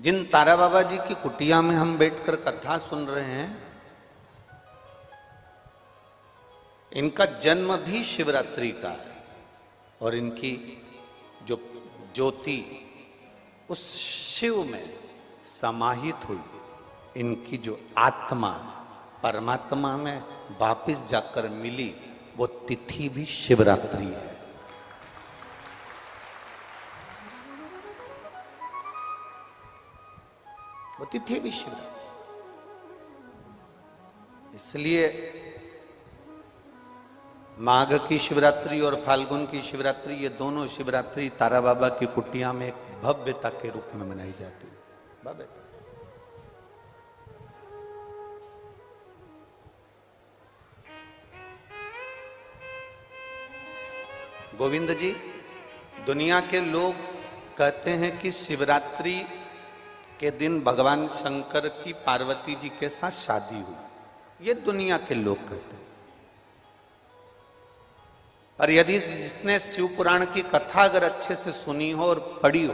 जिन तारा बाबा जी की कुटिया में हम बैठकर कथा सुन रहे हैं, इनका जन्म भी शिवरात्रि का है और इनकी जो ज्योति उस शिव में समाहित हुई, इनकी जो आत्मा परमात्मा में वापस जाकर मिली, वो तिथि भी शिवरात्रि है। वो तिथि भी शिवरात्रि। इसलिए माघ की शिवरात्रि और फाल्गुन की शिवरात्रि, ये दोनों शिवरात्रि तारा बाबा की कुटिया में एक भव्यता के रूप में मनाई जाती है। भव्यता। गोविंद जी, दुनिया के लोग कहते हैं कि शिवरात्रि के दिन भगवान शंकर की पार्वती जी के साथ शादी हुई। ये दुनिया के लोग कहते हैं। पर यदि जिसने शिव पुराण की कथा अगर अच्छे से सुनी हो और पढ़ी हो,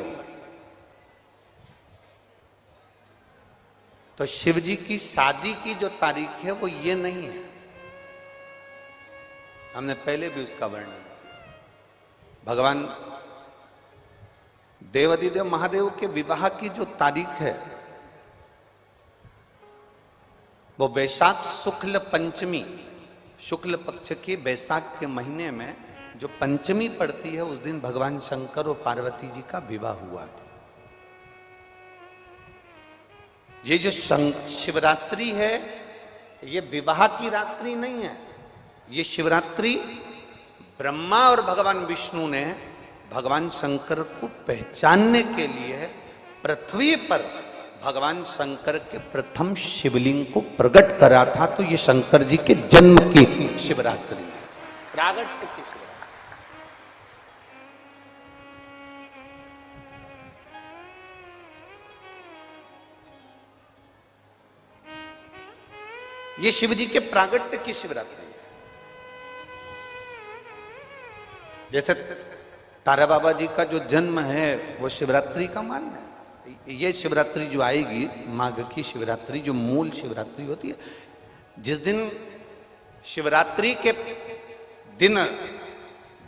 तो शिव जी की शादी की जो तारीख है वो ये नहीं है। हमने पहले भी उसका वर्णन किया। भगवान देवाधिदेव महादेव के विवाह की जो तारीख है वो वैशाख शुक्ल पंचमी, शुक्ल पक्ष के वैशाख के महीने में जो पंचमी पड़ती है, उस दिन भगवान शंकर और पार्वती जी का विवाह हुआ था। ये जो शिवरात्रि है, ये विवाह की रात्रि नहीं है। ये शिवरात्रि ब्रह्मा और भगवान विष्णु ने भगवान शंकर को पहचानने के लिए पृथ्वी पर भगवान शंकर के प्रथम शिवलिंग को प्रकट करा था। तो ये शंकर जी के जन्म की शिवरात्रि है, प्रागट्य की शिवरात्रि। ये शिव जी के प्रागट्य की शिवरात्रि है। जैसे तारा बाबा जी का जो जन्म है वो शिवरात्रि का मान है। ये शिवरात्रि जो आएगी, माघ की शिवरात्रि, जो मूल शिवरात्रि होती है, जिस दिन शिवरात्रि के दिन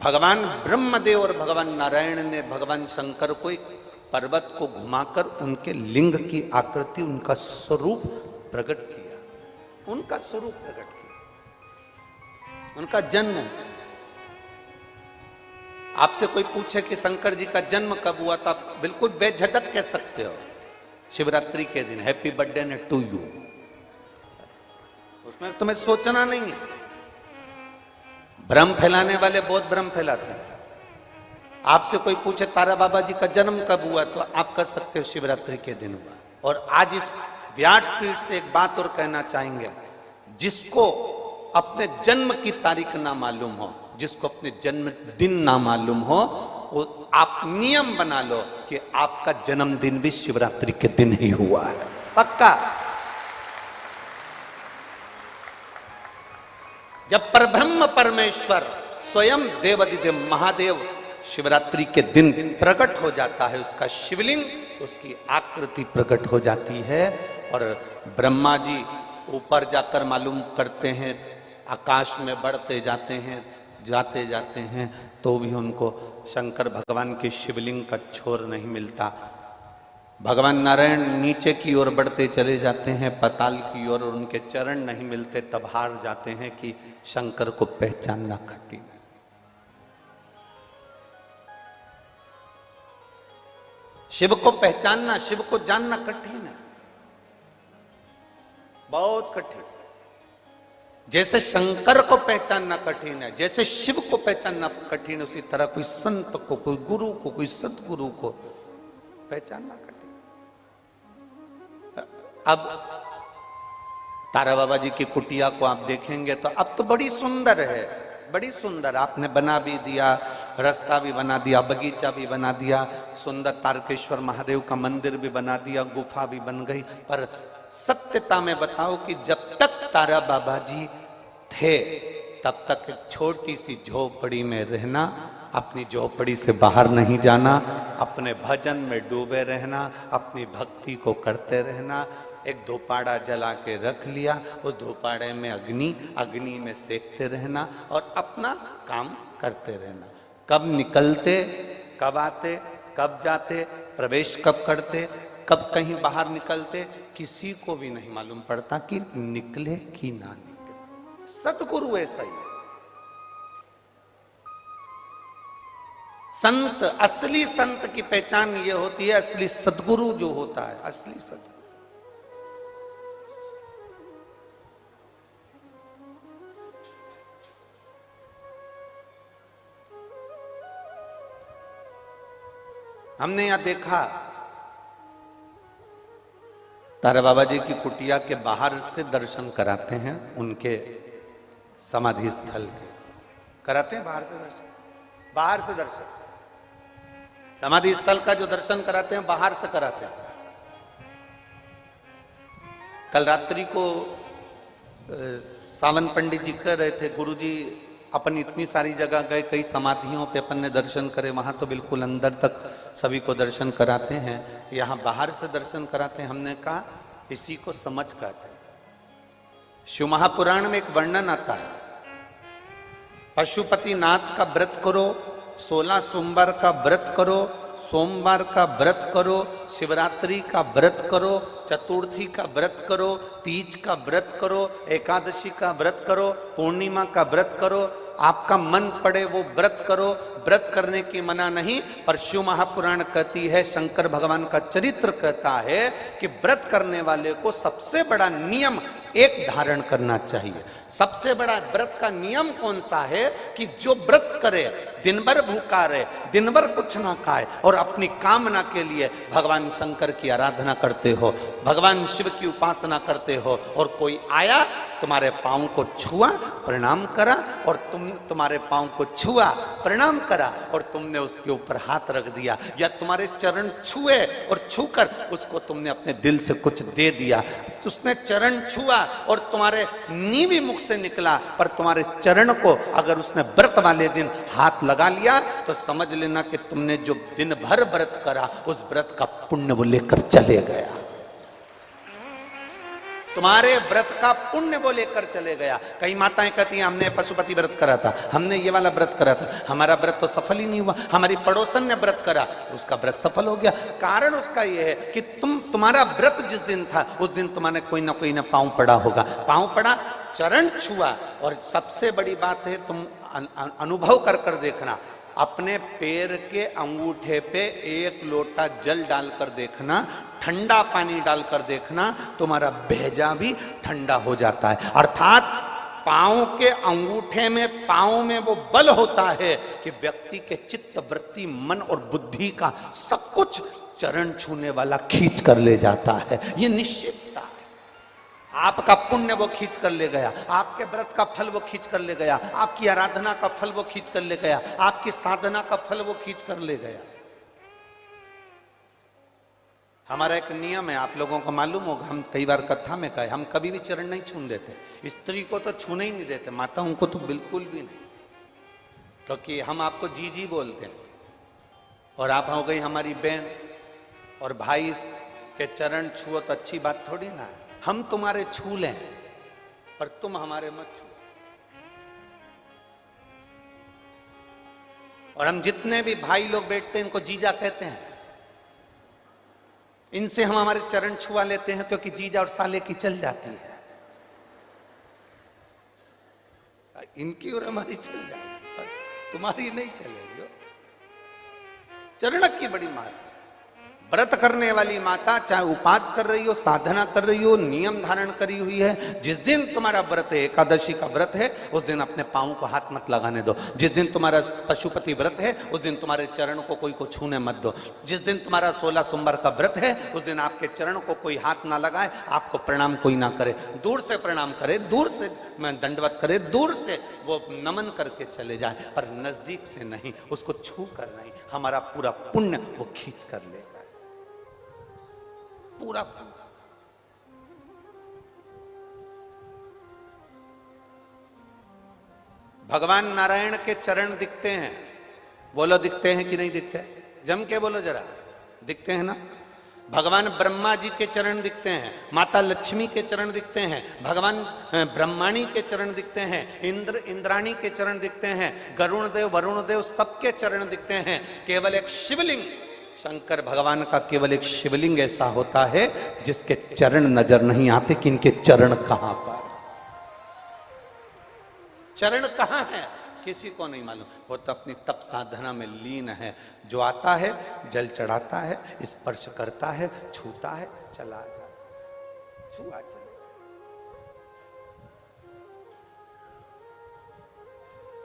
भगवान ब्रह्मदेव और भगवान नारायण ने भगवान शंकर को एक पर्वत को घुमाकर उनके लिंग की आकृति, उनका स्वरूप प्रकट किया। उनका स्वरूप प्रकट किया, उनका जन्म। आपसे कोई पूछे कि शंकर जी का जन्म कब हुआ, तो आप बिल्कुल बेझिझक कह सकते हो शिवरात्रि के दिन, हैप्पी बर्थडे ने टू यू। उसमें तुम्हें सोचना नहीं है। भ्रम फैलाने वाले बहुत भ्रम फैलाते हैं। आपसे कोई पूछे तारा बाबा जी का जन्म कब हुआ, तो आप कह सकते हो शिवरात्रि के दिन हुआ। और आज इस व्यासपीठ से एक बात और कहना चाहेंगे, जिसको अपने जन्म की तारीख ना मालूम हो, जिसको अपने जन्म दिन ना मालूम हो, वो आप नियम बना लो कि आपका जन्मदिन भी शिवरात्रि के दिन ही हुआ है, पक्का। जब परब्रह्म परमेश्वर स्वयं देवाधिदेव महादेव शिवरात्रि के दिन प्रकट हो जाता है, उसका शिवलिंग, उसकी आकृति प्रकट हो जाती है। और ब्रह्मा जी ऊपर जाकर मालूम करते हैं, आकाश में बढ़ते जाते हैं, जाते जाते हैं, तो भी उनको शंकर भगवान के शिवलिंग का छोर नहीं मिलता। भगवान नारायण नीचे की ओर बढ़ते चले जाते हैं, पाताल की ओर, और उनके चरण नहीं मिलते, तब हार जाते हैं कि शंकर को पहचानना कठिन है। शिव को पहचानना, शिव को जानना कठिन है, बहुत कठिन। जैसे शंकर को पहचानना कठिन है, जैसे शिव को पहचानना कठिन है, उसी तरह कोई संत को, कोई गुरु को, कोई सतगुरु को पहचानना कठिन। अब तारा बाबा जी की कुटिया को आप देखेंगे तो अब तो बड़ी सुंदर है, बड़ी सुंदर। आपने बना भी दिया, रास्ता भी बना दिया, बगीचा भी बना दिया, सुंदर तारकेश्वर महादेव का मंदिर भी बना दिया, गुफा भी बन गई। पर सत्यता में बताओ कि जब तक तारा बाबा जी थे, तब तक एक छोटी सी झोपड़ी में रहना अपनी झोपड़ी से बाहर नहीं जाना, अपने भजन में डूबे रहना, अपनी भक्ति को करते रहना। एक धूपाड़ा जला के रख लिया, उस धूपाड़े में अग्नि में सेकते रहना और अपना काम करते रहना। कब निकलते, कब आते, कब जाते, प्रवेश कब करते, कब कहीं बाहर निकलते, किसी को भी नहीं मालूम पड़ता कि निकले कि ना निकले। सतगुरु ऐसा ही है। संत, असली संत की पहचान ये होती है, असली सतगुरु जो होता है, असली सतगुरु। हमने यहां देखा तारा बाबा जी की कुटिया के बाहर से दर्शन कराते हैं, उनके समाधि स्थल के कराते हैं, बाहर से दर्शन, बाहर से दर्शन, समाधि स्थल का जो दर्शन कराते हैं बाहर से कराते हैं। कल रात्रि को सावन पंडित जी कह रहे थे, गुरुजी अपन इतनी सारी जगह गए, कई समाधियों पे अपन ने दर्शन करे, वहां तो बिल्कुल अंदर तक सभी को दर्शन कराते हैं, यहाँ बाहर से दर्शन कराते हैं। हमने कहा इसी को समझ कहते हैं। शिव महापुराण में एक वर्णन आता है, पशुपति नाथ का व्रत करो, 16 सोमवार का व्रत करो, सोमवार का व्रत करो, शिवरात्रि का व्रत करो, चतुर्थी का व्रत करो, तीज का व्रत करो, एकादशी का व्रत करो, पूर्णिमा का व्रत करो, आपका मन पड़े वो व्रत करो। व्रत करने की मना नहीं, पर शिव महापुराण कहती है, शंकर भगवान का चरित्र कहता है कि व्रत करने वाले को सबसे बड़ा नियम एक धारण करना चाहिए। सबसे बड़ा व्रत का नियम कौन सा है कि जो व्रत करे, दिन भर भूखा रहे, दिन भर कुछ ना खाए और अपनी कामना के लिए भगवान शंकर की आराधना करते हो, भगवान शिव की उपासना करते हो, और कोई आया तुम्हारे पांव को छुआ, प्रणाम करा, और तुम्हारे पांव को छुआ, प्रणाम करा, और तुमने उसके ऊपर हाथ रख दिया, या तुम्हारे चरण छुए और छूकर उसको तुमने अपने दिल से कुछ दे दिया। उसने चरण छुआ और तुम्हारे नीवी मुख से निकला, पर तुम्हारे चरण को अगर उसने व्रत वाले दिन हाथ लगा लिया तो समझ लेना कि तुमने जो दिन भर व्रत करा उस व्रत का पुण्य वो लेकर चले गया, तुम्हारे व्रत का पुण्य वो लेकर चले गया। कई माताएं कहती हैं हमने पशुपति व्रत करा था, हमने ये वाला व्रत करा था, हमारा व्रत तो सफल ही नहीं हुआ, हमारी पड़ोसन ने व्रत करा, उसका व्रत सफल हो गया। कारण उसका ये है कि तुम्हारा व्रत जिस दिन था उस दिन तुम्हारे कोई ना पांव पड़ा होगा, पांव पड़ा, चरण छुआ। और सबसे बड़ी बात है, तुम अनुभव कर देखना, अपने पैर के अंगूठे पे एक लोटा जल डालकर देखना, ठंडा पानी डालकर देखना, तुम्हारा भेजा भी ठंडा हो जाता है। अर्थात पांव के अंगूठे में, पांव में वो बल होता है कि व्यक्ति के चित्त, वृत्ति, मन और बुद्धि का सब कुछ चरण छूने वाला खींच कर ले जाता है। ये निश्चितता है। आपका पुण्य वो खींच कर ले गया, आपके व्रत का फल वो खींच कर ले गया, आपकी आराधना का फल वो खींच कर ले गया, आपकी साधना का फल वो खींच कर ले गया। हमारा एक नियम है, आप लोगों को मालूम होगा, हम कई बार कथा में कहे, हम कभी भी चरण नहीं छूने देते। स्त्री को तो छूने ही नहीं देते, माताओं को तो बिल्कुल भी नहीं, क्योंकि हम आपको जीजी बोलते हैं और आप हो गई हमारी बहन, और भाई के चरण छुओ तो अच्छी बात थोड़ी ना है। हम तुम्हारे छू लें पर तुम हमारे मत छू। और हम जितने भी भाई लोग बैठते हैं इनको जीजा कहते हैं, इनसे हम हमारे चरण छुआ लेते हैं, क्योंकि जीजा और साले की चल जाती है, इनकी और हमारी चल जाती, तुम्हारी नहीं चलेगी। चरण की बड़ी मात। व्रत करने वाली माता चाहे उपास कर रही हो, साधना कर रही हो, नियम धारण करी हुई है, जिस दिन तुम्हारा व्रत है, एकादशी का व्रत है, उस दिन अपने पांव को हाथ मत लगाने दो। जिस दिन तुम्हारा पशुपति व्रत है उस दिन तुम्हारे चरण को कोई को छूने मत दो। जिस दिन तुम्हारा 16 सोमवार का व्रत है उस दिन आपके चरण को कोई हाथ ना लगाए, आपको प्रणाम कोई ना करे, दूर से प्रणाम करे, दूर से दंडवत करे, दूर से वो नमन करके चले जाए, पर नजदीक से नहीं, उसको छू कर नहीं। हमारा पूरा पुण्य वो खींच कर लेगा, पूरा। भगवान नारायण के चरण दिखते हैं, बोलो दिखते हैं कि नहीं दिखते? जम के बोलो जरा, दिखते हैं ना? भगवान ब्रह्मा जी के चरण दिखते हैं, माता लक्ष्मी के चरण दिखते हैं, भगवान ब्रह्माणी के चरण दिखते हैं, इंद्राणी के चरण दिखते हैं, गरुण देव वरुण देव सबके चरण दिखते हैं। केवल एक शिवलिंग, शंकर भगवान का केवल एक शिवलिंग ऐसा होता है जिसके चरण नजर नहीं आते कि इनके चरण कहां पर, चरण कहां है किसी को नहीं मालूम। वो तो अपनी तप साधना में लीन है। जो आता है जल चढ़ाता है, स्पर्श करता है, छूता है, चला जाता, छुआ चला।